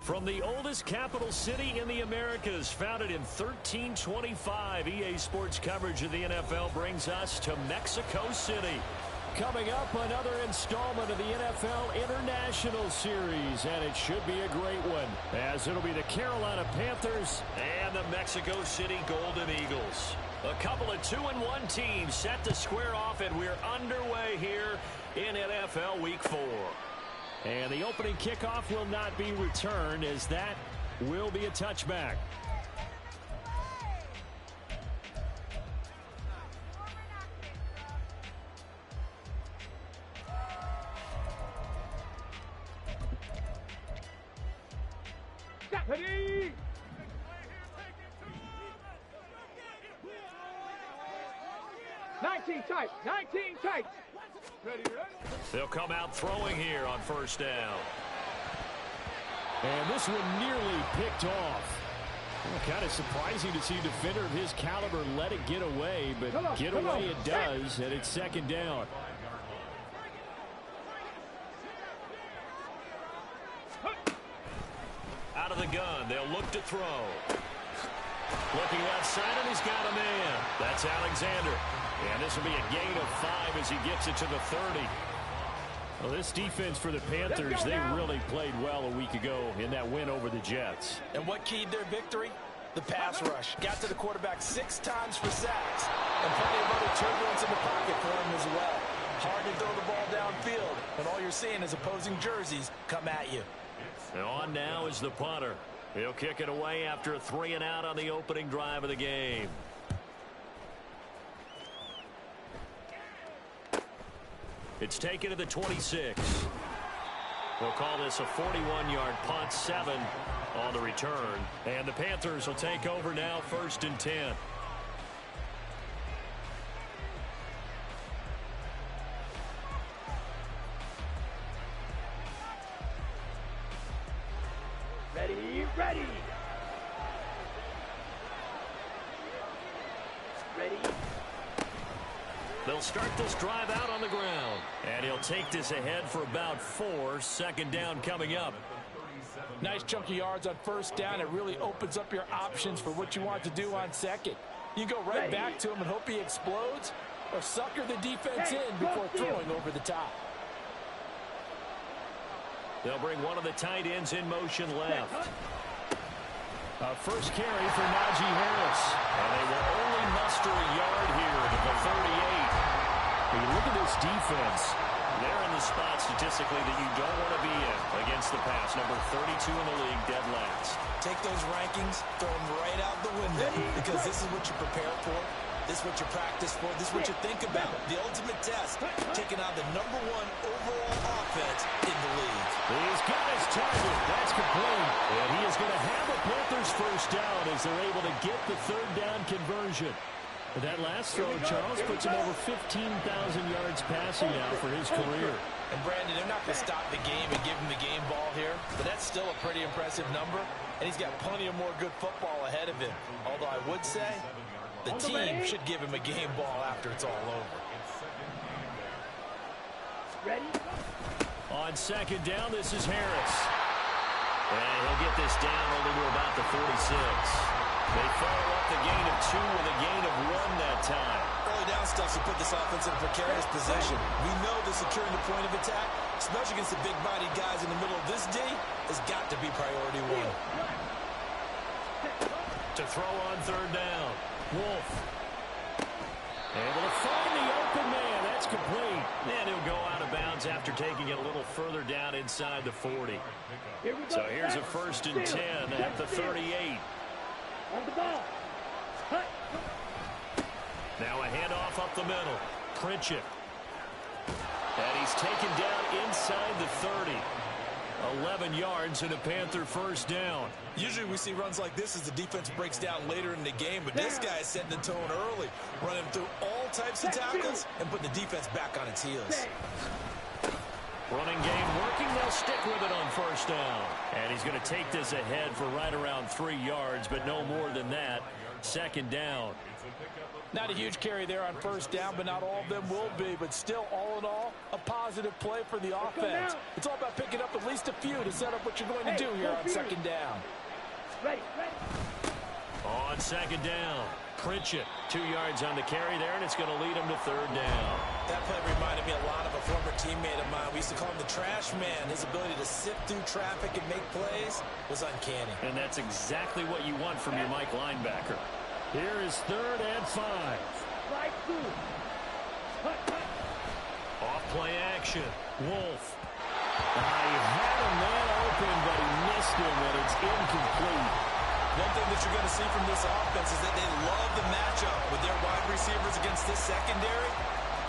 From the oldest capital city in the Americas, founded in 1325, EA Sports coverage of the NFL brings us to Mexico City. Coming up, another installment of the NFL International Series, and it should be a great one, as it'll be the Carolina Panthers and the Mexico City Golden Eagles. A couple of 2-1 teams set to square off, and we're underway here in NFL Week 4. And the opening kickoff will not be returned, as that will be a touchback. Ready? 19 tight, 19 tight. Ready. They'll come out throwing here on first down. And this one nearly picked off. Well, kind of surprising to see a defender of his caliber let it get away, but get away it does, and it's second down. Out of the gun, they'll look to throw. Looking left side, and he's got a man. That's Alexander. And this will be a gain of 5 as he gets it to the 30. Well, this defense for the Panthers, they really played well a week ago in that win over the Jets. And what keyed their victory? The pass rush. Got to the quarterback 6 times for sacks. And plenty of other turbulence in the pocket for him as well. Hard to throw the ball downfield, and all you're seeing is opposing jerseys come at you. And on now is the punter. He'll kick it away after a 3-and-out on the opening drive of the game. It's taken to the 26. We'll call this a 41-yard punt, 7 on the return. And the Panthers will take over now, 1st and 10. Ready, ready. Ready. They'll start this drive out on the ground. And he'll take this ahead for about 4. Second down coming up. Nice chunk of yards on first down. It really opens up your options for what you want to do on second. You go right back to him and hope he explodes, or sucker the defense in before throwing over the top. They'll bring one of the tight ends in motion left. First carry for Najee Harris. And they will only muster a yard here to the 38. When you look at this defense, they're in the spot statistically that you don't want to be in against the pass. Number 32 in the league, dead last. Take those rankings, throw them right out the window, because this is what you prepare for. This is what you practice for. This is what you think about. The ultimate test, taking out the #1 overall offense in the league. He's got his target. That's complete. And he is going to have a Panthers first down as they're able to get the 3rd down conversion. But that last throw, Charles, puts him over 15,000 yards passing now for his career. And Brandon, they're not going to stop the game and give him the game ball here, but that's still a pretty impressive number, and he's got plenty of more good football ahead of him. Although I would say the team should give him a game ball after it's all over. Ready? On second down, this is Harris. And he'll get this down only to about the 46. They follow up the gain of 2 with a gain of 1 that time. Early down stuff to put this offense in a precarious position. We know that securing the point of attack, especially against the big-bodied guys in the middle of this D, has got to be priority 1. To throw on 3rd down. Wolf. Able to find the open man. That's complete. And he'll go out of bounds after taking it a little further down inside the 40. So here's a 1st and 10 at the 38. On the ball. Cut. Now a handoff up the middle. Pritchett. And he's taken down inside the 30. 11 yards and a Panther first down. Usually we see runs like this as the defense breaks down later in the game, but this guy is setting the tone early, running through all types of tackles and putting the defense back on its heels. Running game working. They'll stick with it on first down. And he's going to take this ahead for right around 3 yards, but no more than that. Second down. Not a huge carry there on first down, but not all of them will be. But still, all in all, a positive play for the offense. It's all about picking up at least a few to set up what you're going to do here on second down. Ready. On second down, Pritchett, 2 yards on the carry there, and it's going to lead him to third down. That play reminded me a lot of a former teammate of mine. We used to call him the trash man. His ability to sift through traffic and make plays was uncanny. And that's exactly what you want from your Mike linebacker. Here is 3rd and 5. Slide through. Off play action. Wolf. He had a man open, but he missed him, and it's incomplete. One thing that you're going to see from this offense is that they love the matchup with their wide receivers against this secondary.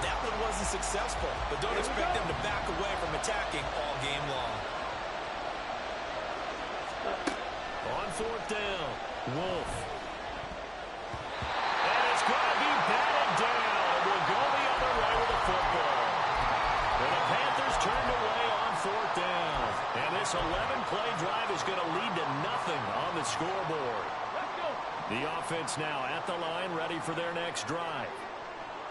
That one wasn't successful, but don't expect them to back away from attacking all game long. On 4th down, Wolf. And it's going to be batted down. We'll go the other way with the football. And the Panthers turned away on 4th down. And this 11-play drive is going to lead to nothing on the scoreboard. The offense now at the line, ready for their next drive.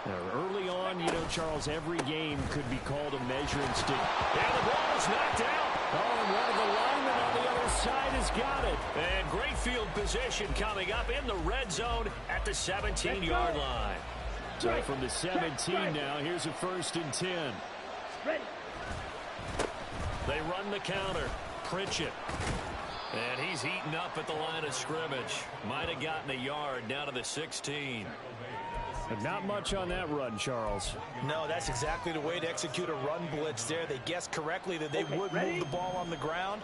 Now, early on, you know, Charles, every game could be called a measuring stick. And the ball is knocked out. Oh, and one of the linemen on the other side has got it. And great field position coming up in the red zone at the 17-yard line. So from the 17 now, here's a 1st and 10. Ready. They run the counter. Pritchett. And he's heating up at the line of scrimmage. Might have gotten a yard down to the 16. But not much on that run, Charles. No, that's exactly the way to execute a run blitz there. They guessed correctly that they would move the ball on the ground,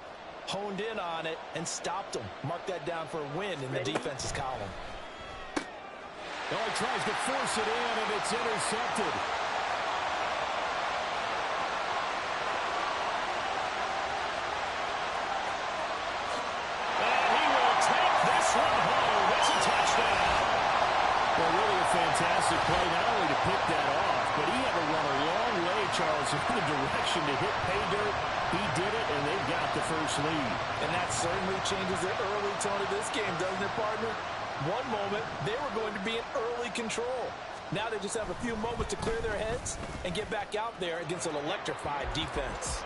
honed in on it, and stopped them. Mark that down for a win in the defense's column. Oh, he tries to force it in, and it's intercepted. And he will take this one home. It's a touchdown. Well, really a fantastic play, not only to pick that off, but he had to run a long way, Charles, in the direction to hit pay dirt. He did it, and they've got the first lead. And that certainly changes the early tone of this game, doesn't it, partner? One moment, they were going to be in early control. Now they just have a few moments to clear their heads and get back out there against an electrified defense.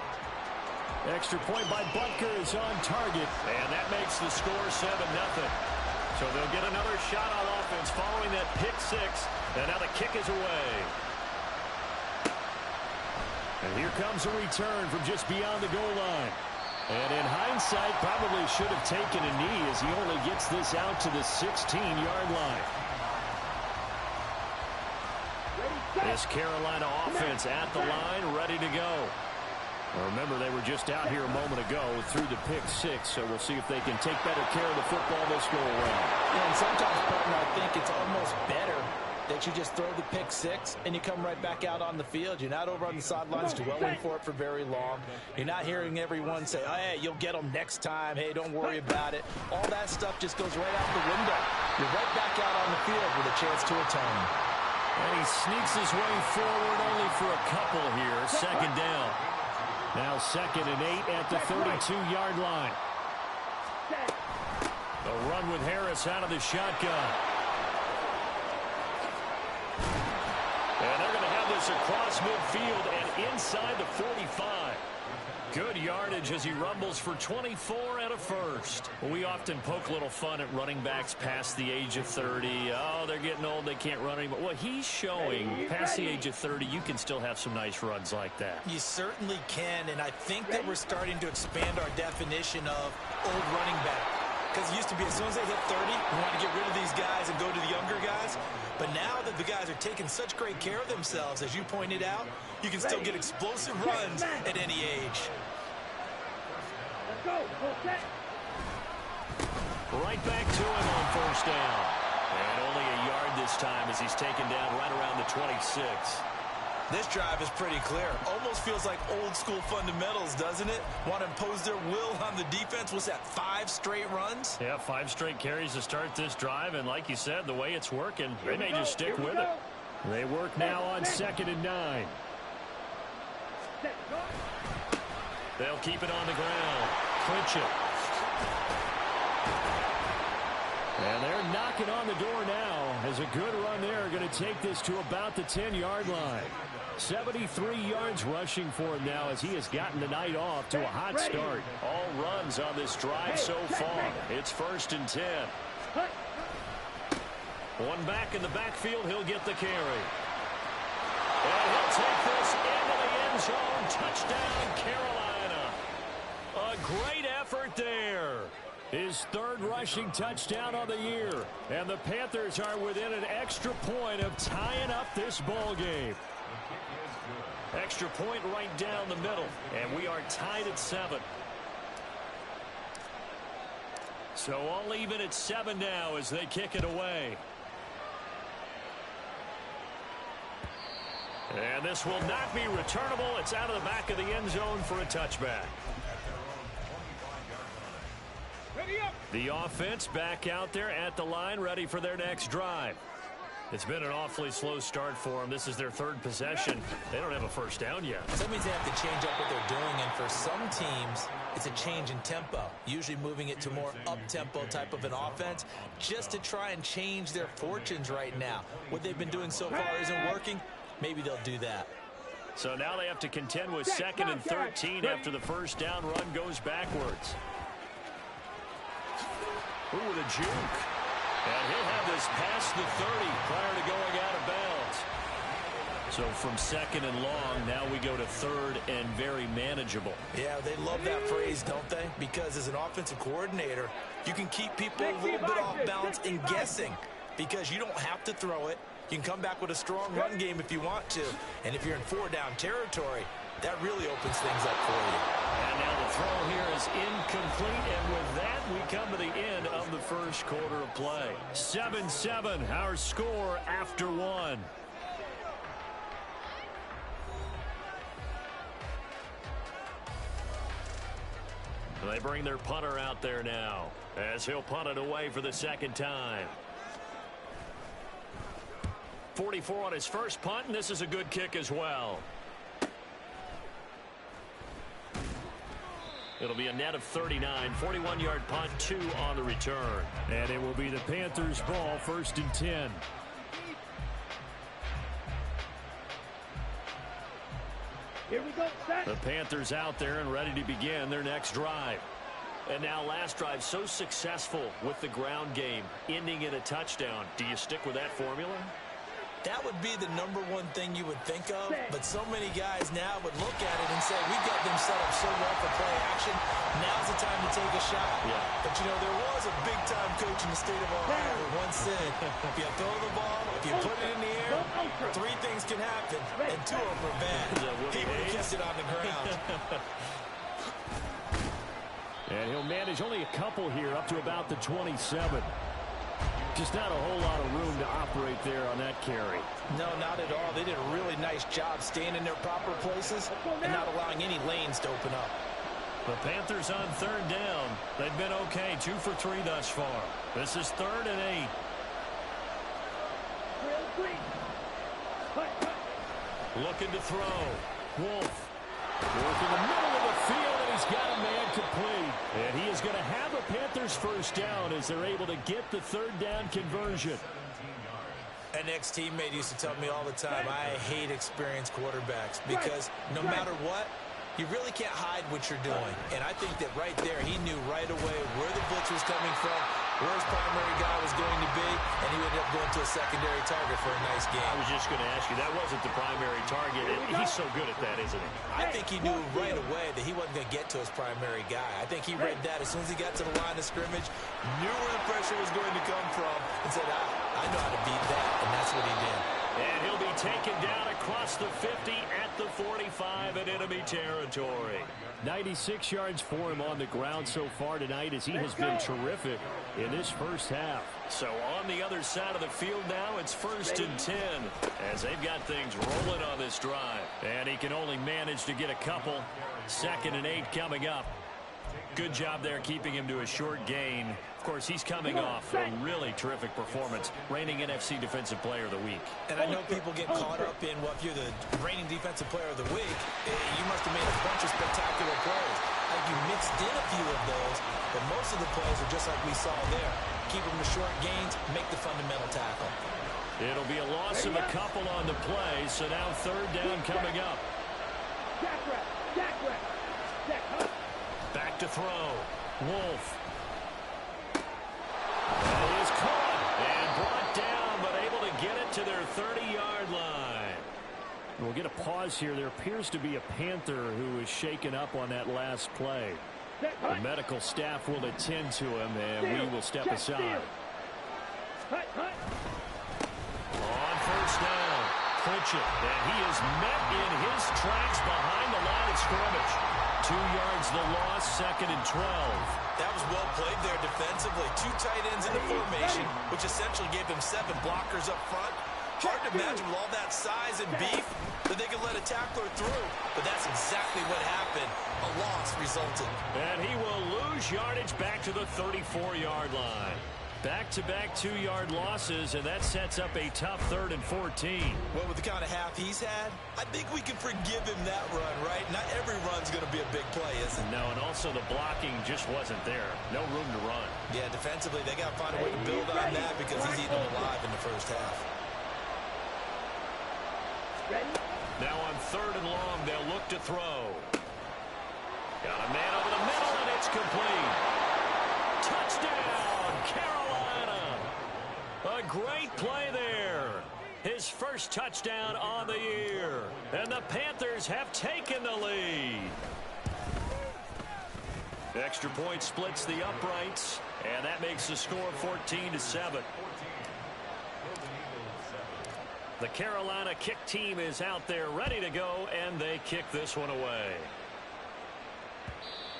Extra point by Butker is on target. And that makes the score 7-0. So they'll get another shot on offense following that pick six. And now the kick is away. And here comes a return from just beyond the goal line. And in hindsight, probably should have taken a knee as he only gets this out to the 16-yard line. This Carolina offense at the line, ready to go. Well, remember, they were just out here a moment ago through the pick six, so we'll see if they can take better care of the football this go around. And sometimes, partner, I think it's almost better that you just throw the pick six and you come right back out on the field. You're not over on the sidelines dwelling for it for very long. You're not hearing everyone say, oh, hey, you'll get them next time. Hey, don't worry about it. All that stuff just goes right out the window. You're right back out on the field with a chance to atone. And he sneaks his way forward only for a couple here. Second down. Now 2nd and 8 at the 32-yard line. A run with Harris out of the shotgun. And they're going to have this across midfield and inside the 45. Good yardage as he rumbles for 24 and a first. We often poke a little fun at running backs past the age of 30. Oh, they're getting old, they can't run anymore. Well, he's showing past the age of 30, you can still have some nice runs like that. You certainly can, and I think that we're starting to expand our definition of old running back. Because it used to be as soon as they hit 30, we want to get rid of these guys and go to the younger guys. But now that the guys are taking such great care of themselves, as you pointed out, you can still get explosive runs at any age. Let's go. Full set. Right back to him on first down. And only a yard this time as he's taken down right around the 26. This drive is pretty clear. Almost feels like old school fundamentals, doesn't it? Want to impose their will on the defense. Was that 5 straight runs? Yeah, 5 straight carries to start this drive. And like you said, the way it's working, they may just stick with it. They work now on 2nd and 9. They'll keep it on the ground. Pritchett. And they're knocking on the door now as a good run there. Going to take this to about the 10-yard line. 73 yards rushing for him now as he has gotten the night off to a hot start. All runs on this drive so far. It's 1st and 10. One back in the backfield. He'll get the carry. And he'll take this into the end zone. Touchdown, Carolina. A great effort there. His 3rd rushing touchdown of the year. And the Panthers are within an extra point of tying up this ball game. Extra point right down the middle. And we are tied at 7. So all even at 7 now as they kick it away. And this will not be returnable. It's out of the back of the end zone for a touchback. The offense back out there at the line, ready for their next drive. It's been an awfully slow start for them. This is their 3rd possession. They don't have a first down yet. That means they have to change up what they're doing, and for some teams, it's a change in tempo, usually moving it to more up-tempo type of an offense just to try and change their fortunes right now. What they've been doing so far isn't working. Maybe they'll do that. So now they have to contend with 2nd and 13 after the first down run goes backwards. Ooh, with a juke. And he'll have this past the 30 prior to going out of bounds. So from 2nd and long, now we go to 3rd and very manageable. Yeah, they love that phrase, don't they? Because as an offensive coordinator, you can keep people a little bit off balance and guessing because you don't have to throw it. You can come back with a strong run game if you want to. And if you're in 4-down territory, that really opens things up for you. And now the throw here is incomplete. And with that, we come to the end of the first quarter of play. 7-7, our score after 1. They bring their punter out there now as he'll punt it away for the 2nd time. 44 on his first punt, and this is a good kick as well. It'll be a net of 39, 41-yard punt, 2 on the return. And it will be the Panthers' ball, 1st and 10. Here we go, set. The Panthers out there and ready to begin their next drive. And now last drive so successful with the ground game, ending in a touchdown. Do you stick with that formula? That would be the #1 thing you would think of, but so many guys now would look at it and say, we got them set up so well for play action, now's the time to take a shot. Yeah. But, you know, there was a big-time coach in the state of Ohio who once said, if you throw the ball, if you put it in the air, 3 things can happen, and 2 of them are bad. He would have kept it on the ground. And he'll manage only a couple here up to about the 27. Just not a whole lot of room to operate there on that carry. No, not at all. They did a really nice job staying in their proper places and not allowing any lanes to open up. The Panthers on 3rd down. They've been okay, 2 for 3 thus far. This is 3rd and 8. Looking to throw. Wolf. Working the middle of the field, and he's got a man complete. And he is going to have a Panthers first down as they're able to get the 3rd down conversion. An ex-teammate used to tell me all the time, I hate experienced quarterbacks because no matter what, you really can't hide what you're doing. And I think that right there, he knew right away where the blitz was coming from, where his primary guy was going to be, and he ended up going to a secondary target for a nice game. I was just going to ask you, that wasn't the primary target. He's so good at that, isn't he? I think he knew right away that he wasn't going to get to his primary guy. I think he read that as soon as he got to the line of scrimmage, knew where the pressure was going to come from, and said, I know how to beat that, and that's what he did. And he'll be taken down across the 50 at the 45 in enemy territory. 96 yards for him on the ground so far tonight as he has been terrific in this first half. So on the other side of the field now, it's 1st and 10 as they've got things rolling on this drive. And he can only manage to get a couple. 2nd and 8 coming up. Good job there keeping him to a short gain. Of course, he's coming off a really terrific performance, reigning NFC Defensive Player of the Week. And I know people get caught up in, well, if you're the reigning Defensive Player of the Week, you must have made a bunch of spectacular plays. Like, you mix mixed in a few of those, but most of the plays are just like we saw there. Keep them to short gains, make the fundamental tackle. It'll be a loss of a couple on the play, so now third down coming up. Back to throw. Wolf. That is caught and brought down, but able to get it to their 30-yard line. We'll get a pause here. There appears to be a Panther who is shaken up on that last play. The medical staff will attend to him, and we will step aside. On first down, Pritchett, and he is met in his tracks behind the line of scrimmage. 2 yards the loss, 2nd and 12. That was well played there defensively. 2 tight ends in the formation, which essentially gave them 7 blockers up front. Hard to imagine with all that size and beef that they could let a tackler through, but that's exactly what happened. A loss resulted. And he will lose yardage back to the 34-yard line. Back-to-back 2-yard losses, and that sets up a tough 3rd and 14. Well, with the kind of half he's had, I think we can forgive him that run, right? Not every run's going to be a big play, is it? No, and also the blocking just wasn't there. No room to run. Yeah, defensively, they got to find a way to build on that because he's eating them alive in the first half. Now on 3rd and long, they'll look to throw. Got a man over the middle, and it's complete. Touchdown, Carolina. A great play there. His first touchdown on the year. And the Panthers have taken the lead. Extra point splits the uprights, and that makes the score 14-7. The Carolina kick team is out there ready to go, and they kick this one away.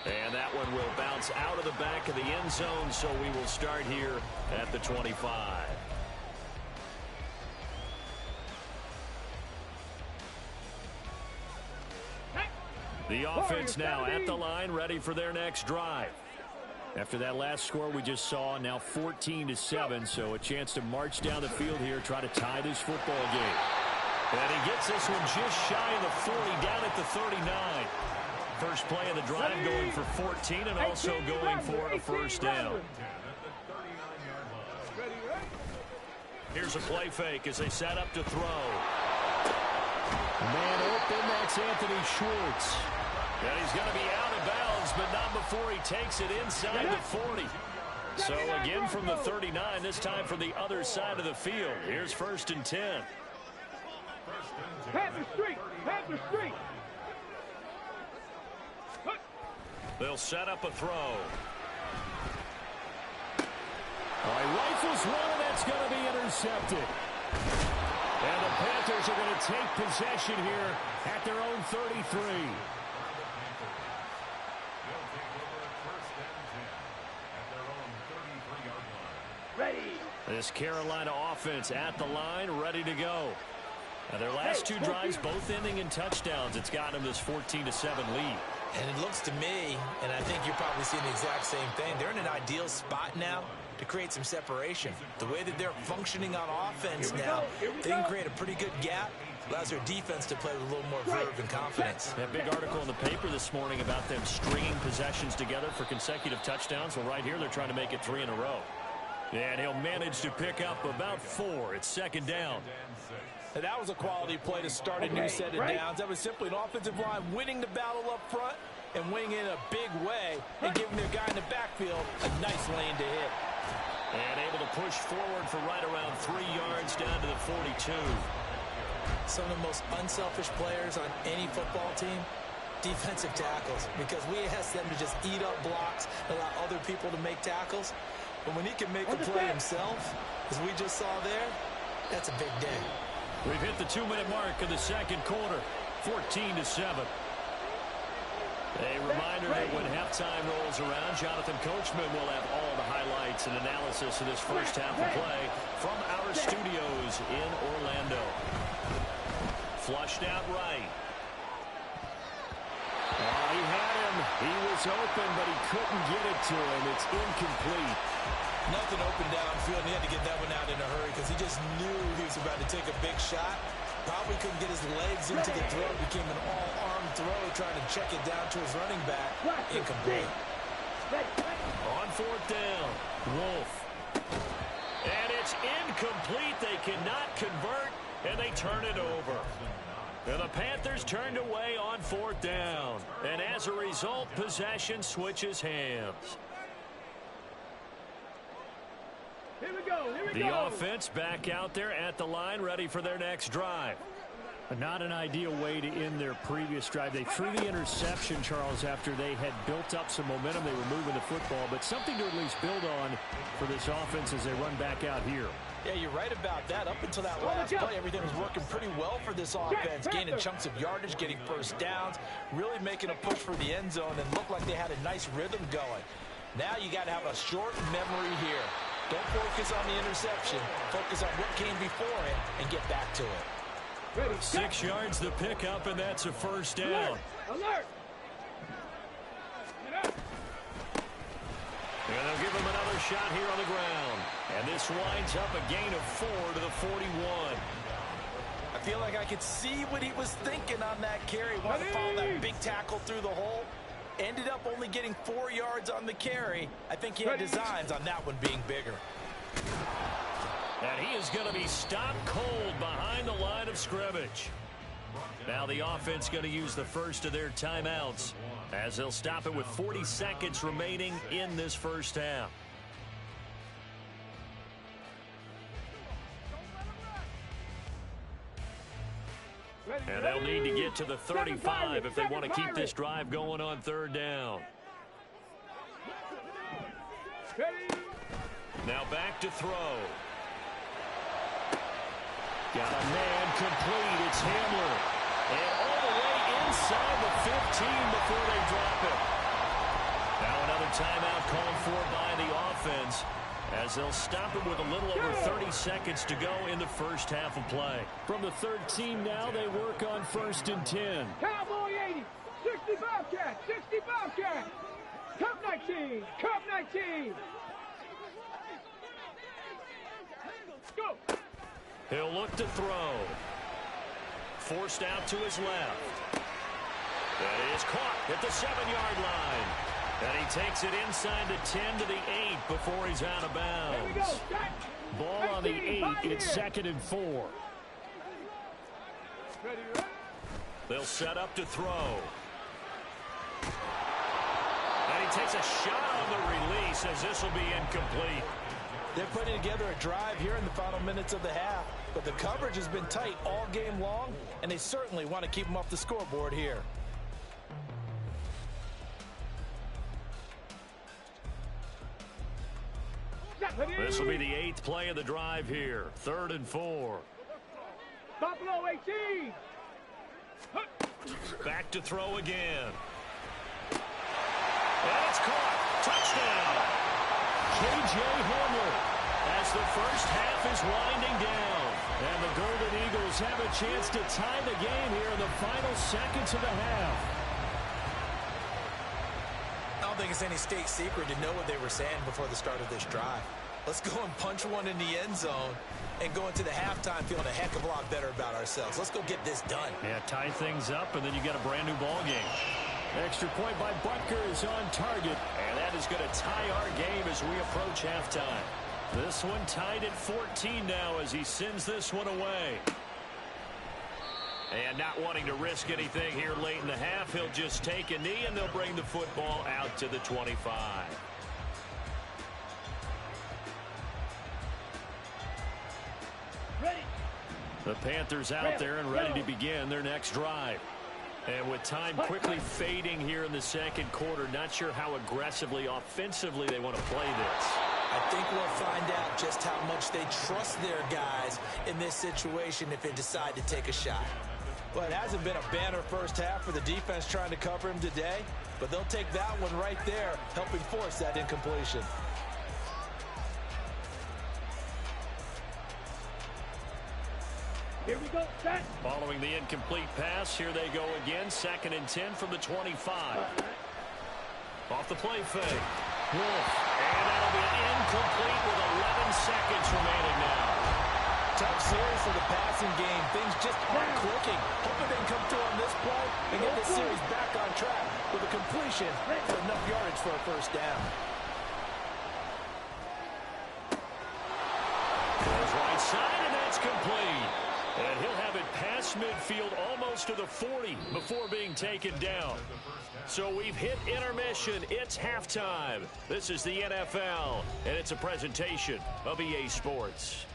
And that one will bounce out of the back of the end zone, so we will start here at the 25. The offense now at the line, ready for their next drive. After that last score we just saw, now 14-7, so a chance to march down the field here, try to tie this football game. And he gets this one just shy of the 40, down at the 39. First play of the drive going for 14 and also going for a first down. Here's a play fake as they set up to throw. Man open, that's Anthony Schwartz. And he's going to be out of bounds, but not before he takes it inside the 40. So again from the 39, this time from the other side of the field. Here's 1st and 10. Panther Street! Panther Street! They'll set up a throw. All right, rifles one, and that's going to be intercepted. And the Panthers are going to take possession here at their own 33. Ready. This Carolina offense at the line, ready to go. Now their last 2 drives, both ending in touchdowns. It's gotten them this 14-7 lead. And it looks to me, and I think you're probably seeing the exact same thing, they're in an ideal spot now to create some separation. The way that they're functioning on offense now, they can create a pretty good gap. Allows their defense to play with a little more verve and confidence. That big article in the paper this morning about them stringing possessions together for consecutive touchdowns. Well, right here, they're trying to make it 3 in a row. And he'll manage to pick up about 4. It's 2nd down. And that was a quality play to start a new set of downs. That was simply an offensive line winning the battle up front and winning in a big way and giving their guy in the backfield a nice lane to hit. And able to push forward for right around 3 yards down to the 42. Some of the most unselfish players on any football team, defensive tackles, because we ask them to just eat up blocks, allow other people to make tackles. But when he can make a play himself, as we just saw there, that's a big day. We've hit the 2-minute mark of the 2nd quarter, 14-7. A reminder that when halftime rolls around, Jonathan Coachman will have all the highlights and analysis of this first half of play from our studios in Orlando. Flushed out right. Oh, he had him. He was open, but he couldn't get it to him. It's incomplete. Nothing open downfield, and he had to get that one out in a hurry because he just knew he was about to take a big shot. Probably couldn't get his legs into the throw. Became an all-arm throw, trying to check it down to his running back. Incomplete. On fourth down, Wolf. And it's incomplete. They cannot convert, and they turn it over. And the Panthers turned away on fourth down. And as a result, possession switches hands. Here we go. The offense back out there at the line, ready for their next drive. Not an ideal way to end their previous drive. They threw the interception, Charles, after they had built up some momentum. They were moving the football, but something to at least build on for this offense as they run back out here. Yeah, you're right about that. Up until that last play, everything was working pretty well for this offense. Gaining chunks of yardage, getting first downs, really making a push for the end zone, and looked like they had a nice rhythm going. Now you got to have a short memory here. Don't focus on the interception. Focus on what came before it and get back to it. 6 yards the pickup, and that's a first down. Alert! And they'll give him another shot here on the ground. And this winds up a gain of 4 to the 41. I feel like I could see what he was thinking on that carry. Wanted to follow that big tackle through the hole. Ended up only getting 4 yards on the carry. I think he had designs on that one being bigger. And he is going to be stopped cold behind the line of scrimmage. Now the offense going to use the first of their timeouts as they'll stop it with 40 seconds remaining in this first half. And they'll need to get to the 35 if they want to keep this drive going on third down. Now back to throw. Got a man complete. It's Hamler. And all the way inside the 15 before they drop it. Now another timeout called for by the offense as they'll stop it with a little over 30 seconds to go in the first half of play. From the third team now, they work on 1st and 10. Cowboy 80, 65 cat, 65 cat. Cup 19, Cup 19. Go. He'll look to throw. Forced out to his left. That is caught at the 7-yard line. And he takes it inside the 10 to the 8 before he's out of bounds. Ball on the 8. It's 2nd and 4. They'll set up to throw. And he takes a shot on the release as this will be incomplete. They're putting together a drive here in the final minutes of the half, but the coverage has been tight all game long, and they certainly want to keep them off the scoreboard here. This will be the 8th play of the drive here. 3rd and 4. Buffalo 18. Back to throw again. And it's caught. Touchdown. K.J. Hamler as the first half is winding down. And the Golden Eagles have a chance to tie the game here in the final seconds of the half. I don't think it's any state secret to know what they were saying before the start of this drive. Let's go and punch one in the end zone and go into the halftime feeling a heck of a lot better about ourselves. Let's go get this done. Yeah, tie things up, and then you get a brand new ball game. Extra point by Butker is on target. And that is going to tie our game as we approach halftime. This one tied at 14 now as he sends this one away. And not wanting to risk anything here late in the half, he'll just take a knee, and they'll bring the football out to the 25. Ready. The Panthers out there and ready to begin their next drive. And with time quickly fading here in the second quarter, not sure how aggressively, offensively they want to play this. I think we'll find out just how much they trust their guys in this situation if they decide to take a shot. Well, it hasn't been a banner first half for the defense trying to cover him today, but they'll take that one right there, helping force that incompletion. Here we go, set. Following the incomplete pass, here they go again. 2nd and 10 from the 25. Off the play fake. Wolf. And that'll be incomplete with 11 seconds remaining now. Tough series for the passing game. Things just aren't clicking. Hoping they can come through on this play and get this series back on track with a completion for enough yardage for a first down. Goes right side, and that's complete. And he'll have it past midfield almost to the 40 before being taken down. So we've hit intermission. It's halftime. This is the NFL, and it's a presentation of EA Sports.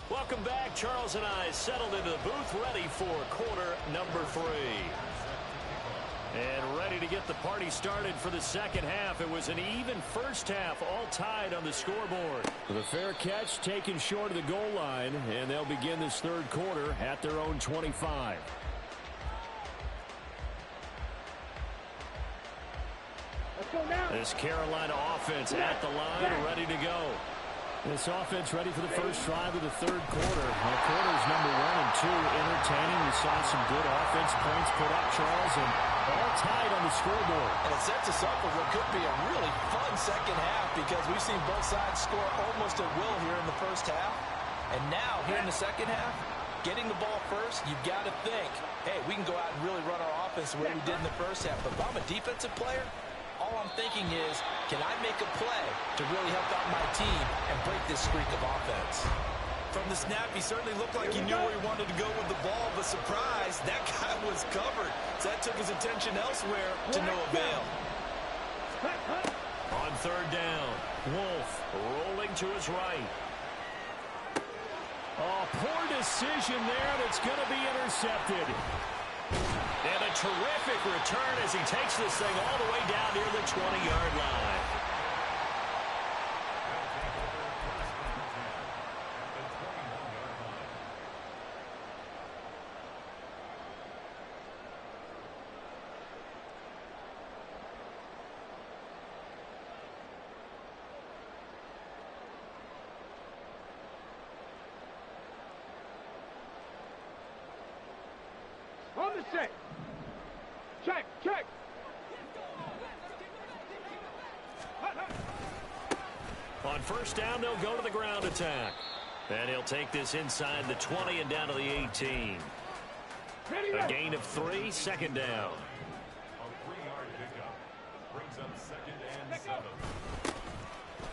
Welcome back. Charles and I settled into the booth, ready for quarter number 3. And ready to get the party started for the second half. It was an even first half, all tied on the scoreboard. The fair catch taken short of the goal line, and they'll begin this third quarter at their own 25. Let's go now. This Carolina offense at the line, ready to go. This offense ready for the first drive of the third quarter. Now, quarters number 1 and 2 entertaining. We saw some good offense points put up, Charles, and all tied on the scoreboard. And it sets us up for what could be a really fun second half because we've seen both sides score almost at will here in the first half. And now, here in the second half, getting the ball first, you've got to think, hey, we can go out and really run our offense the way we did in the first half. But if I'm a defensive player, all I'm thinking is, can I make a play to really help out my team and break this streak of offense? From the snap, he certainly looked like he knew where he wanted to go with the ball, but surprise, that guy was covered. So that took his attention elsewhere to no avail. On third down, Wolf rolling to his right. Oh, poor decision there. That's going to be intercepted. And a terrific return as he takes this thing all the way down near the 20-yard line. On the set. Check, check. On first down, they'll go to the ground attack. And he'll take this inside the 20 and down to the 18. A gain of 3, second down.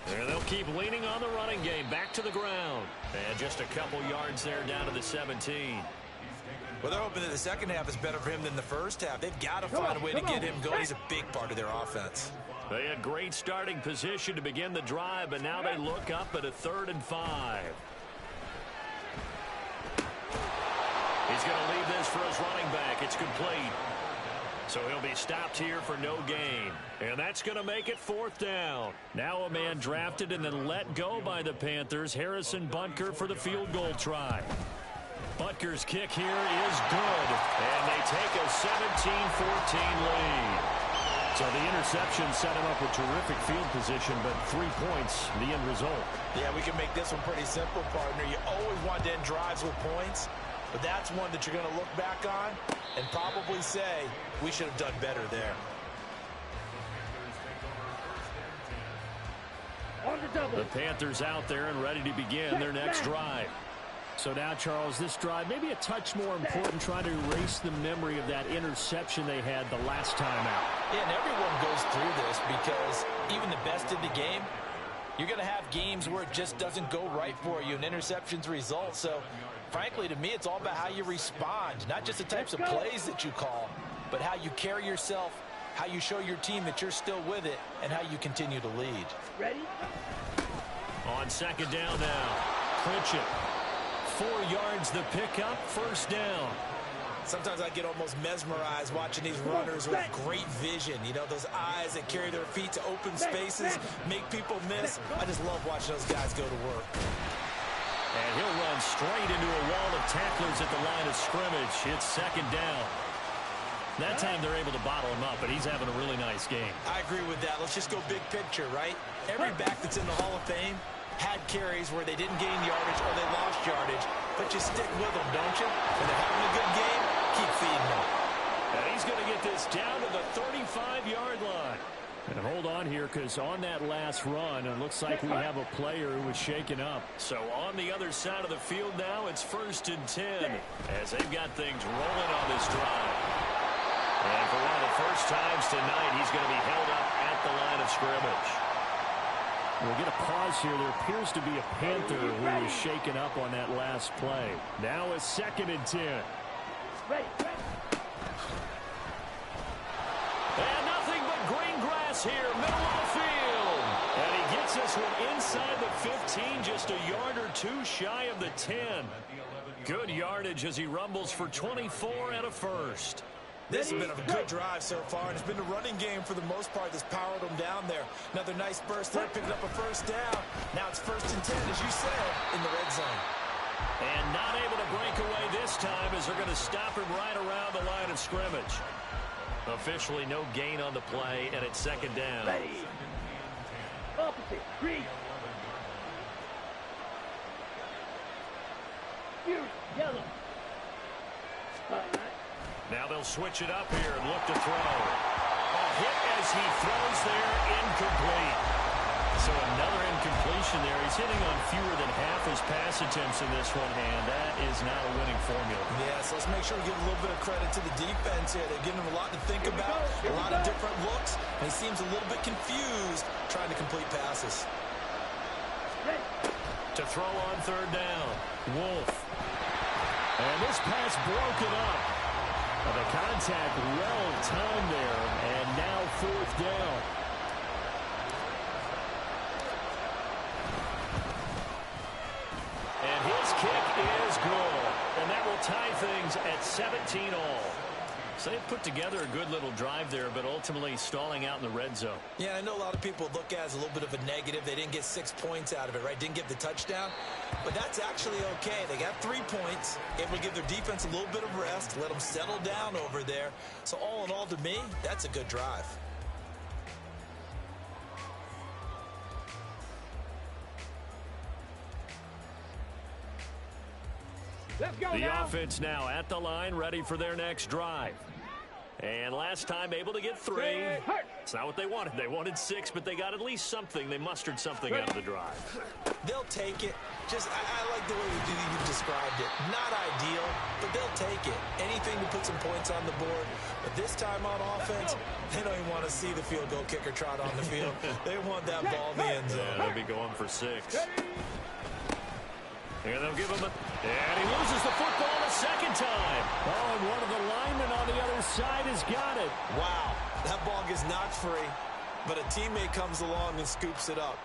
And they'll keep leaning on the running game. Back to the ground. And just a couple yards there down to the 17. Well, they're hoping that the second half is better for him than the first half. They've got to find a way to get him going. He's a big part of their offense. They had great starting position to begin the drive, but now they look up at a 3rd and 5. He's going to leave this for his running back. It's complete. So he'll be stopped here for no gain. And that's going to make it 4th down. Now a man drafted and then let go by the Panthers, Harrison Butker, for the field goal try. Butker's kick here is good, and they take a 17-14 lead. So the interception set him up with terrific field position, but 3 points, the end result. Yeah, we can make this one pretty simple, partner. You always want to end drives with points, but that's one that you're going to look back on and probably say, we should have done better there. The Panthers out there and ready to begin their next drive. So now, Charles, this drive may be a touch more important, trying to erase the memory of that interception they had the last time out. Yeah, and everyone goes through this because even the best in the game, you're going to have games where it just doesn't go right for you and interceptions result. So, frankly, to me, it's all about how you respond, not just the types of plays that you call, but how you carry yourself, how you show your team that you're still with it, and how you continue to lead. Ready? On second down now, clinch it. 4 yards the pickup, first down. Sometimes I get almost mesmerized watching these runners with great vision. You know, those eyes that carry their feet to open spaces, make people miss. I just love watching those guys go to work. And he'll run straight into a wall of tacklers at the line of scrimmage. It's second down. That time they're able to bottle him up, but he's having a really nice game. I agree with that. Let's just go big picture, right? Every back that's in the Hall of Fame had carries where they didn't gain yardage or they lost yardage, but you stick with them, don't you? When they're having a good game, keep feeding them. And he's going to get this down to the 35-yard line. And hold on here, because on that last run, it looks like we have a player who was shaken up. So on the other side of the field now, it's 1st and 10 as they've got things rolling on this drive. And for one of the first times tonight, he's going to be held up at the line of scrimmage. We'll get a pause here. There appears to be a Panther who was shaken up on that last play. Now it's 2nd and 10. And nothing but green grass here, middle of the field. And he gets this one inside the 15, just a yard or two shy of the 10. Good yardage as he rumbles for 24 and a first. This has been a good drive so far, and it's been a running game for the most part that's powered them down there. Another nice burst there, picking up a first down. Now it's 1st and 10, as you said, in the red zone. And not able to break away this time as they're going to stop him right around the line of scrimmage. Officially no gain on the play, and it's 2nd down. Opposite, green. Yellow. Now they'll switch it up here and look to throw. A hit as he throws there, incomplete. So another incompletion there. He's hitting on fewer than half his pass attempts in this one, and that is not a winning formula. Yeah, so let's make sure we give a little bit of credit to the defense here. They're giving him a lot to think about, a lot of different looks, and he seems a little bit confused trying to complete passes. To throw on 3rd down. Wolf. And this pass broken up. The contact well timed there, and now 4th down. And his kick is good. And that will tie things at 17 all. So they put together a good little drive there, but ultimately stalling out in the red zone. Yeah, I know a lot of people look at it as a little bit of a negative. They didn't get 6 points out of it, right? Didn't get the touchdown. But that's actually okay. They got 3 points, able to give their defense a little bit of rest, let them settle down over there. So all in all, to me, that's a good drive. Let's go The now. offense now at the line, ready for their next drive. And last time able to get 3. It's not what they wanted. They wanted 6, but they got at least something. They mustered something out of the drive. They'll take it. I like the way you described it. Not ideal, but they'll take it. Anything to put some points on the board. But this time on offense, they don't even want to see the field goal kicker trot on the field. They want that ball in the end zone. Yeah, they'll be going for 6. And they'll give him and he loses the football the 2nd time. Oh, and one of the linemen on the other side has got it. Wow, that ball gets knocked free, but a teammate comes along and scoops it up.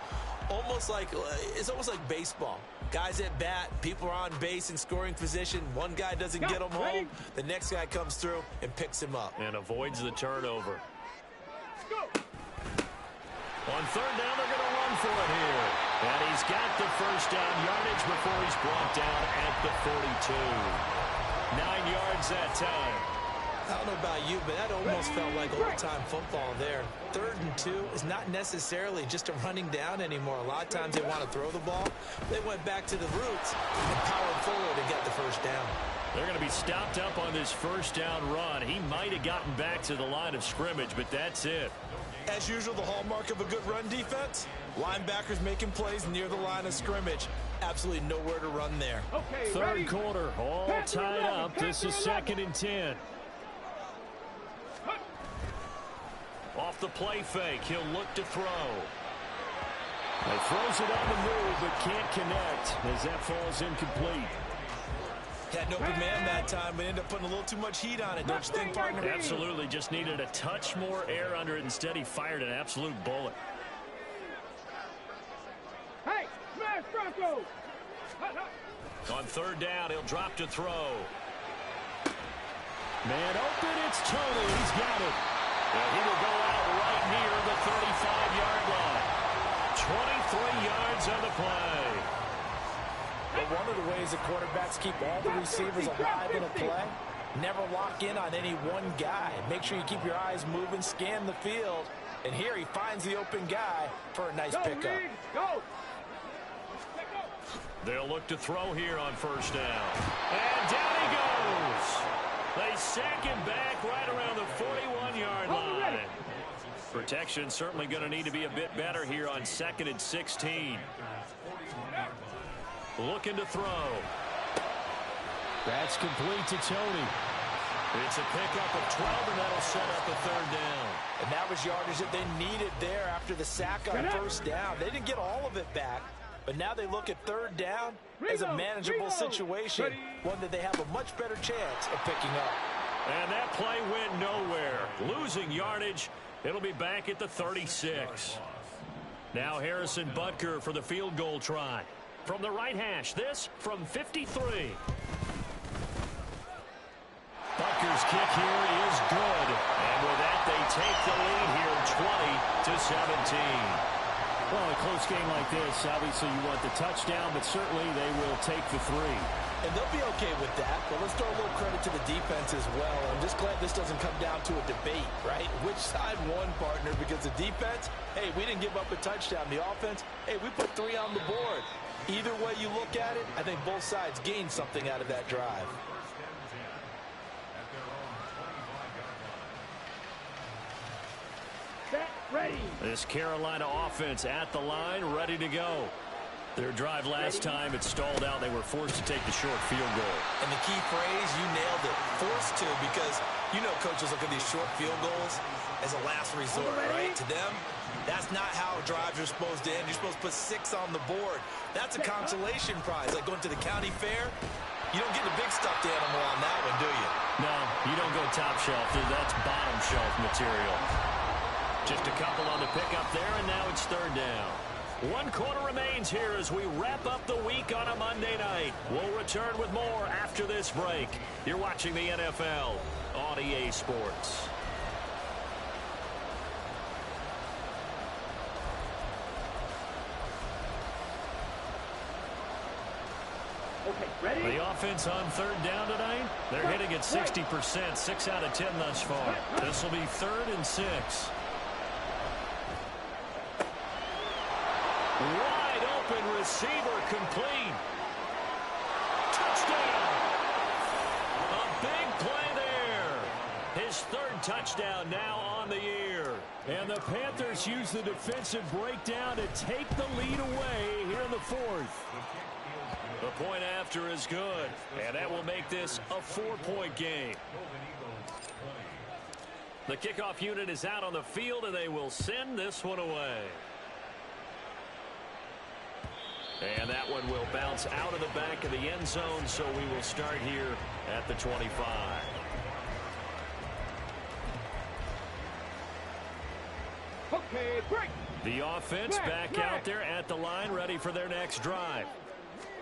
It's almost like baseball. Guys at bat, people are on base in scoring position. One guy doesn't get him home. The next guy comes through and picks him up. And avoids the turnover. Go. On 3rd down, they're going to run for it here. And he's got the first down yardage before he's brought down at the 42. 9 yards that time. I don't know about you, but that almost felt like old-time football there. 3rd and 2 is not necessarily just a running down anymore. A lot of times they want to throw the ball. They went back to the roots and powered forward to get the first down. They're going to be stopped up on this first down run. He might have gotten back to the line of scrimmage, but that's it. As usual, the hallmark of a good run defense, linebackers making plays near the line of scrimmage. Absolutely nowhere to run there. Okay, 3rd ready? quarter, all Pass to tied 11, up. This is 2nd and 10. Off the play fake, he'll look to throw. He throws it on the move, but can't connect as that falls incomplete. Had an open man that time, but ended up putting a little too much heat on it, don't you think, partner? Absolutely, just needed a touch more air under it. Instead, he fired an absolute bullet. Hey, smash Bronco. On 3rd down, he'll drop to throw. Man open, it's Tony. He's got it. And he will go out right near the 35-yard line. 23 yards on the play. But one of the ways the quarterbacks keep all the receivers alive in a play, never lock in on any one guy. Make sure you keep your eyes moving, scan the field. And here he finds the open guy for a nice pickup. Go. They'll look to throw here on 1st down. And down he goes. They sack him back right around the 41-yard line. Protection certainly going to need to be a bit better here on 2nd and 16. Looking to throw. That's complete to Tony. It's a pickup of 12, and that'll set up a 3rd down. And that was yardage that they needed there after the sack on 1st down. They didn't get all of it back, but now they look at 3rd down as a manageable situation, one that they have a much better chance of picking up. And that play went nowhere. Losing yardage. It'll be back at the 36. Now Harrison Butker for the field goal try. From the right hash, this from 53. Butker's kick here is good. And with that, they take the lead here 20-17. Well, a close game like this, obviously you want the touchdown, but certainly they will take the 3. And they'll be okay with that, but let's throw a little credit to the defense as well. I'm just glad this doesn't come down to a debate, right? Which side won, partner? Because the defense, hey, we didn't give up a touchdown. The offense, hey, we put 3 on the board. Either way you look at it, I think both sides gained something out of that drive. Set, ready. This Carolina offense at the line, ready to go. Their drive last time, it stalled out. They were forced to take the short field goal. And the key phrase, you nailed it, forced to, because you know coaches look at these short field goals as a last resort, right? To them, that's not how drives are supposed to end. You're supposed to put 6 on the board. That's a consolation prize, like going to the county fair. You don't get a big stuffed animal on that one, do you? No, you don't go top shelf. That's bottom shelf material. Just a couple on the pickup there, and now it's 3rd down. 1 quarter remains here as we wrap up the week on a Monday night. We'll return with more after this break. You're watching the NFL on EA Sports. Okay, ready? The offense on 3rd down tonight, they're hitting at 60%, 6 out of 10 thus far. This will be 3rd and 6. Wide open receiver complete. Touchdown. A big play there. His 3rd touchdown now on the year. And the Panthers use the defensive breakdown to take the lead away here in the 4th. The point after is good, and that will make this a 4-point game. The kickoff unit is out on the field, and they will send this one away. And that one will bounce out of the back of the end zone, so we will start here at the 25. Okay, break. The offense back out there at the line, ready for their next drive.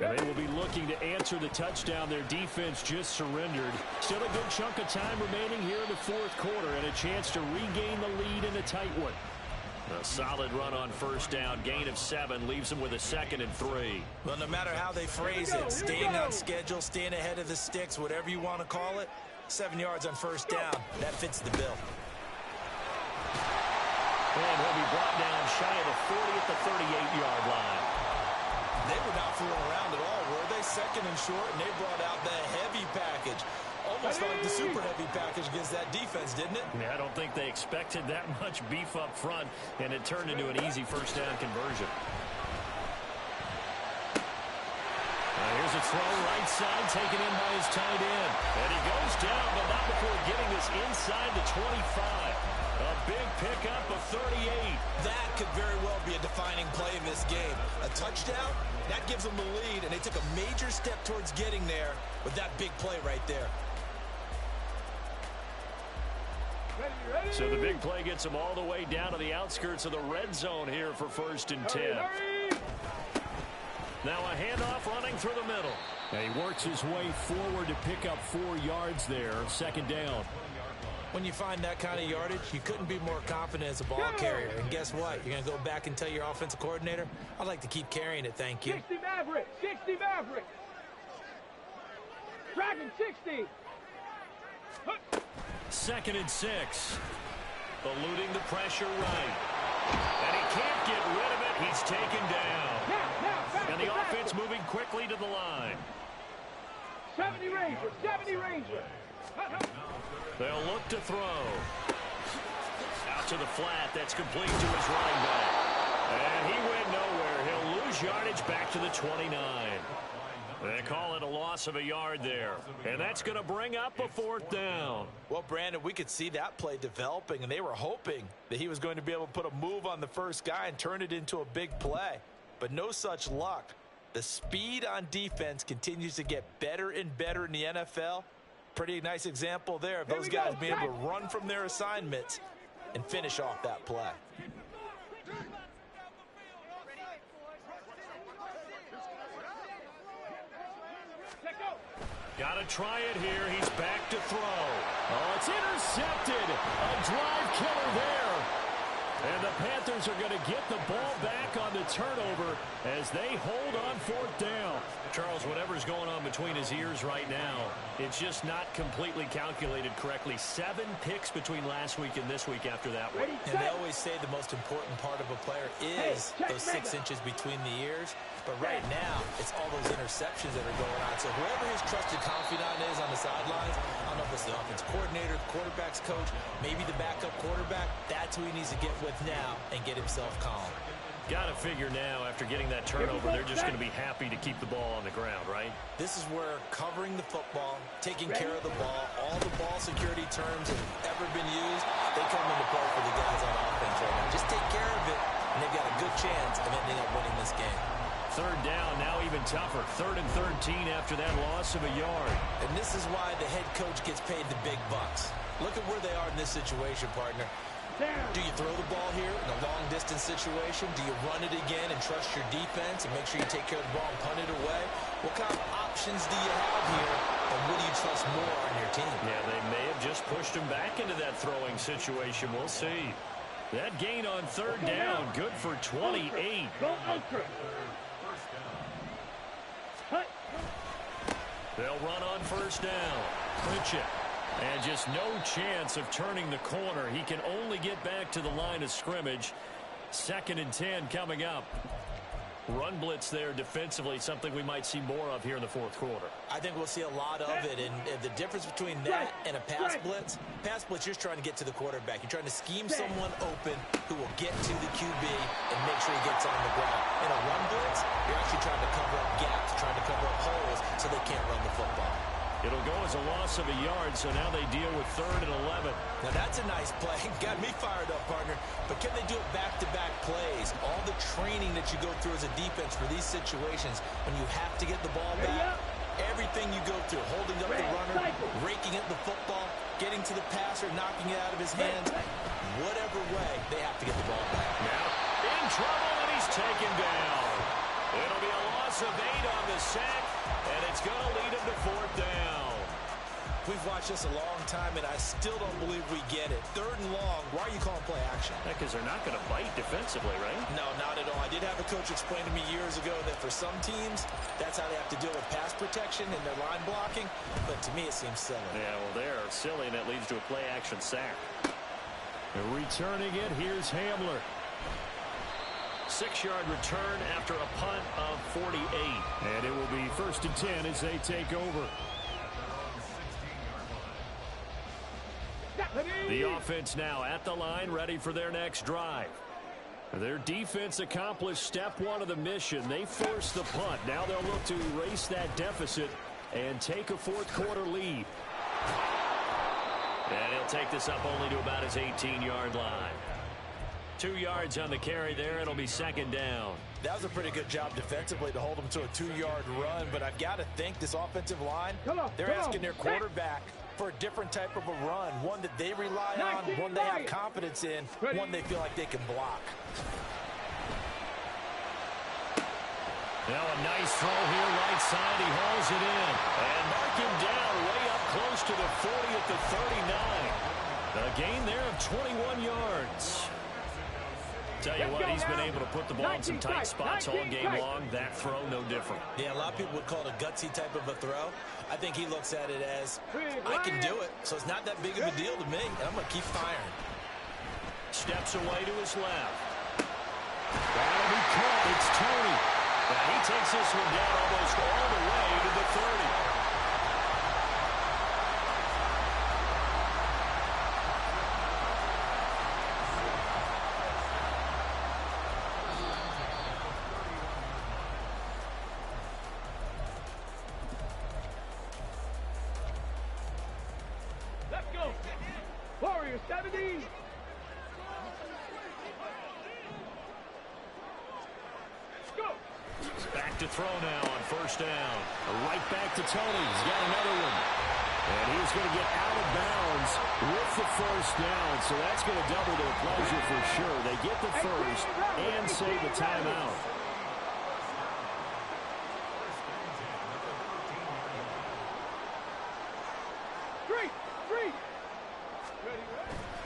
And they will be looking to answer the touchdown their defense just surrendered. Still a good chunk of time remaining here in the 4th quarter, and a chance to regain the lead in a tight one. A solid run on 1st down. Gain of 7 leaves them with a 2nd and 3. Well, no matter how they phrase it, staying on schedule, staying ahead of the sticks, whatever you want to call it, 7 yards on 1st down. That fits the bill. And he'll be brought down shy of the 40 at the 38-yard line. They were not fooling around at all, were they? 2nd and short, and they brought out the heavy package. Almost like the super heavy package against that defense, didn't it? Yeah, I don't think they expected that much beef up front, and it turned into an easy 1st down conversion. Here's a throw right side, taken in by his tight end. And he goes down, but not before getting this inside the 25. A big pickup of 38. That could very well be a defining play in this game. A touchdown, that gives them the lead, and they took a major step towards getting there with that big play right there. Ready. So the big play gets them all the way down to the outskirts of the red zone here for 1st and 10. Hurry. Now a handoff running through the middle. And he works his way forward to pick up 4 yards there, 2nd down. When you find that kind of yardage, you couldn't be more confident as a ball carrier. And guess what? You're going to go back and tell your offensive coordinator, I'd like to keep carrying it, thank you. 60 Maverick. 60 Maverick. Dragon 60. 2nd and 6. Eluding the pressure right. And he can't get rid of it. He's taken down. Now, And the offense moving quickly to the line. 70 Ranger. 70 Ranger. They'll look to throw. Out to the flat. That's complete to his running back. And he went nowhere. He'll lose yardage back to the 29. They call it a loss of a yard there. And that's going to bring up a 4th down. Well, Brandon, we could see that play developing, and they were hoping that he was going to be able to put a move on the first guy and turn it into a big play. But no such luck. The speed on defense continues to get better and better in the NFL. Pretty nice example there of those guys being able to run from their assignments and finish off that play. Got to try it here. He's back to throw. Oh, it's intercepted. A drive killer there. And the Panthers are going to get the ball back on the turnover as they hold on 4th down. Charles, whatever's going on between his ears right now, it's just not completely calculated correctly. 7 picks between last week and this week after that one. And they always say the most important part of a player is those 6 inches between the ears. But right now, it's all those interceptions that are going on. So whoever his trusted confidant is on the sidelines, I don't know if it's the offense coordinator, the quarterback's coach, maybe the backup quarterback, that's who he needs to get with now and get himself calm. Got to figure now, after getting that turnover, they're just going to be happy to keep the ball on the ground, right? This is where covering the football, taking care of the ball, all the ball security terms that have ever been used, they come into play for the guys on offense right now. Just take care of it, and they've got a good chance of ending up winning this game. 3rd down, now even tougher. 3rd and 13 after that loss of a yard. And this is why the head coach gets paid the big bucks. Look at where they are in this situation, partner. Do you throw the ball here in a long-distance situation? Do you run it again and trust your defense and make sure you take care of the ball and punt it away? What kind of options do you have here, and what do you trust more on your team? Yeah, they may have just pushed him back into that throwing situation. We'll see. That gain on 3rd down, good for 28. They'll run on 1st down. Pritchett. And just no chance of turning the corner. He can only get back to the line of scrimmage. 2nd and 10 coming up. Run blitz there defensively, something we might see more of here in the 4th quarter. I think we'll see a lot of it. And the difference between that and a pass blitz, you're just trying to get to the quarterback. You're trying to scheme someone open who will get to the QB and make sure he gets on the ground. In a run blitz, you're actually trying to cover up gaps, trying to cover up holes so they can't run the football. It'll go as a loss of a yard, so now they deal with 3rd and 11. Now that's a nice play. Got me fired up, partner. But can they do it back-to-back plays? All the training that you go through as a defense for these situations, when you have to get the ball back, everything you go through, holding up the runner, raking at the football, getting to the passer, knocking it out of his hands, whatever way, they have to get the ball back. Now in trouble, and he's taken down. It'll be a loss of 8 on the sack, and it's going to lead him to 4th down. We've watched this a long time, and I still don't believe we get it. 3rd and long, why are you calling play action? Because they're not going to bite defensively, right? No, not at all. I did have a coach explain to me years ago that for some teams, that's how they have to deal with pass protection and their line blocking, but to me it seems silly. Yeah, well, they're silly, and it leads to a play action sack. Returning it, here's Hamler. 6-yard return after a punt of 48. And it will be 1st and 10 as they take over. The offense now at the line, ready for their next drive. Their defense accomplished step 1 of the mission. They forced the punt. Now they'll look to erase that deficit and take a 4th quarter lead. And he'll take this up only to about his 18-yard line. 2 yards on the carry there. It'll be 2nd down. That was a pretty good job defensively to hold them to a 2-yard run, but I've got to think this offensive line, they're asking their quarterback for a different type of a run, one that they rely on, one they have confidence in, one they feel like they can block. Now a nice throw here, right side. He hauls it in. And mark him down way up close to the 40 at the 39. A gain there of 21 yards. Tell you what, he's been able to put the ball in some tight spots all game long. That throw, no different. Yeah, a lot of people would call it a gutsy type of a throw. I think he looks at it as, I can do it, so it's not that big of a deal to me, and I'm going to keep firing. Steps away to his left. That'll be caught. It's Tony. And he takes this one down almost all the way to the 30. Number 70. Go. Back to throw now on first down. Right back to Tony. He's got another one. And he's going to get out of bounds with the first down. So that's going to double their pleasure for sure. They get the first and save the timeout.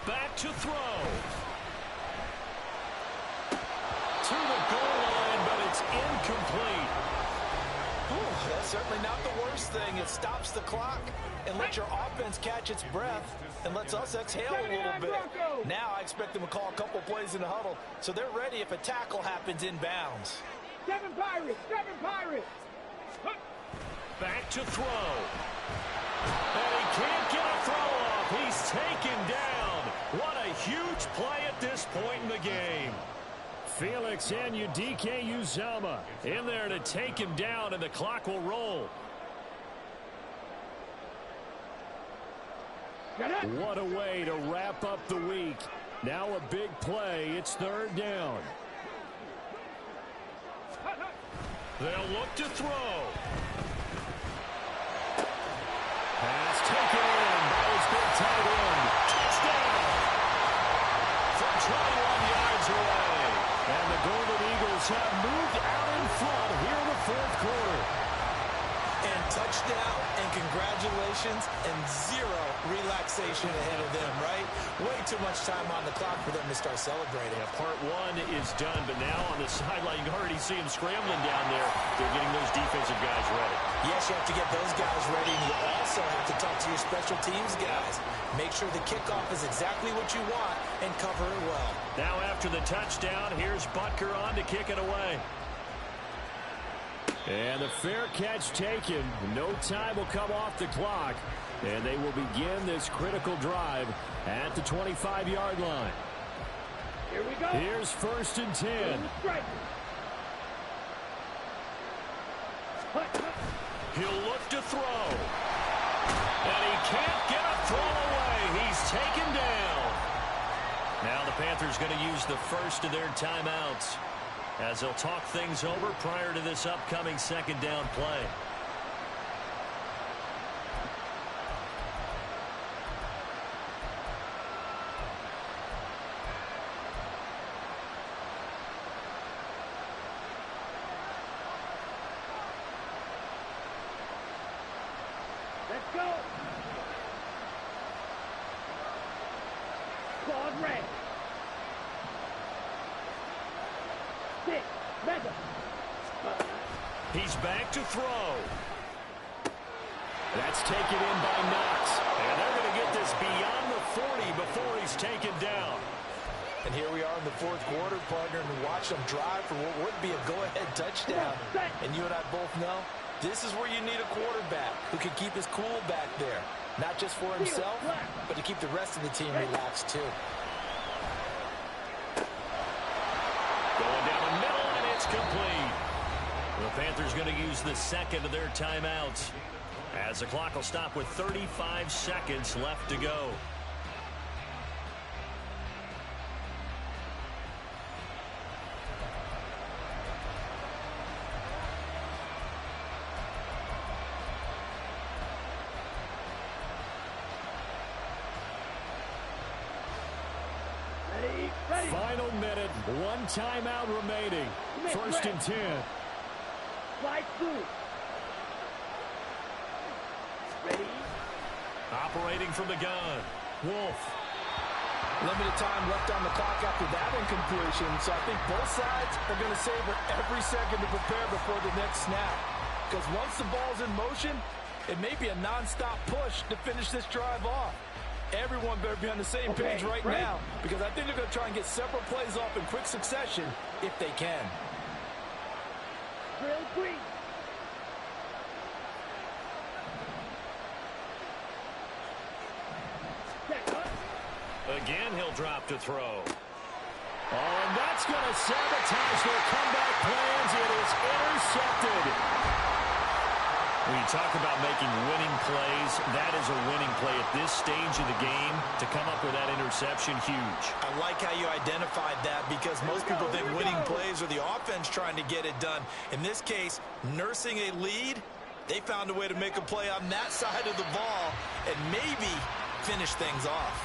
Back to throw. To the goal line, but it's incomplete. That's certainly not the worst thing. It stops the clock and lets your offense catch its breath and lets us exhale a little bit. Now I expect them to call a couple plays in the huddle so they're ready if a tackle happens inbounds. 7 Pirates, 7 Pirates. Back to throw. And he can't get a throw off. He's taken down. What a huge play at this point in the game. Felix Anudike Uzomah in there to take him down, and the clock will roll. What a way to wrap up the week. Now a big play. It's third down. They'll look to throw. Pass taken in by his big tight end. Touchdown! From 21 yards away. And the Golden Eagles have moved out in front here in the fourth quarter. And touchdown and congratulations and zero relaxation ahead of them, right? Way too much time on the clock for them to start celebrating. Yeah, part one is done, but now on the sideline, you can already see them scrambling down there. They're getting those defensive guys ready. Yes, you have to get those guys ready, and you also have to talk to your special teams guys. Make sure the kickoff is exactly what you want and cover it well. Now after the touchdown, here's Butker on to kick it away. And the fair catch taken. No time will come off the clock. And they will begin this critical drive at the 25-yard line. Here we go. Here's first and 10. He'll look to throw. And he can't get a throw away. He's taken down. Now the Panthers going to use the first of their timeouts as they'll talk things over prior to this upcoming second down play. Let's go. Squad red. 6, Mega. He's back to throw. That's taken in by Knox. And they're going to get this beyond the 40 before he's taken down. And here we are in the fourth quarter, partner, and watch them drive for what would be a go-ahead touchdown. And you and I both know this is where you need a quarterback who can keep his cool back there. Not just for himself, but to keep the rest of the team relaxed, too. Going down the middle, and it's complete. The Panthers going to use the second of their timeouts as the clock will stop with 35 seconds left to go. Final minute, one timeout remaining. First and 10. Slide through. Ready? Operating from the gun. Wolf. Limited time left on the clock after that incompletion, so I think both sides are going to savor every second to prepare before the next snap. Because once the ball's in motion, it may be a non-stop push to finish this drive off. Everyone better be on the same page right now, because I think they're going to try and get several plays off in quick succession if they can. Drill green. Again, he'll drop to throw. Oh, and that's going to sabotage their comeback plans. It is intercepted. When you talk about making winning plays, that is a winning play at this stage of the game. To come up with that interception, huge. I like how you identified that, because most people think winning plays are the offense trying to get it done. In this case, nursing a lead, they found a way to make a play on that side of the ball and maybe finish things off.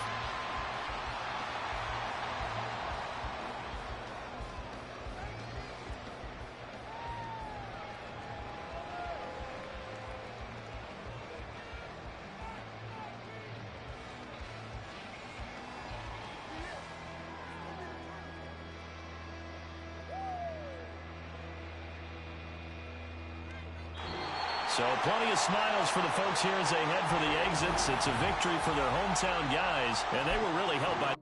So plenty of smiles for the folks here as they head for the exits. It's a victory for their hometown guys, and they were really helped by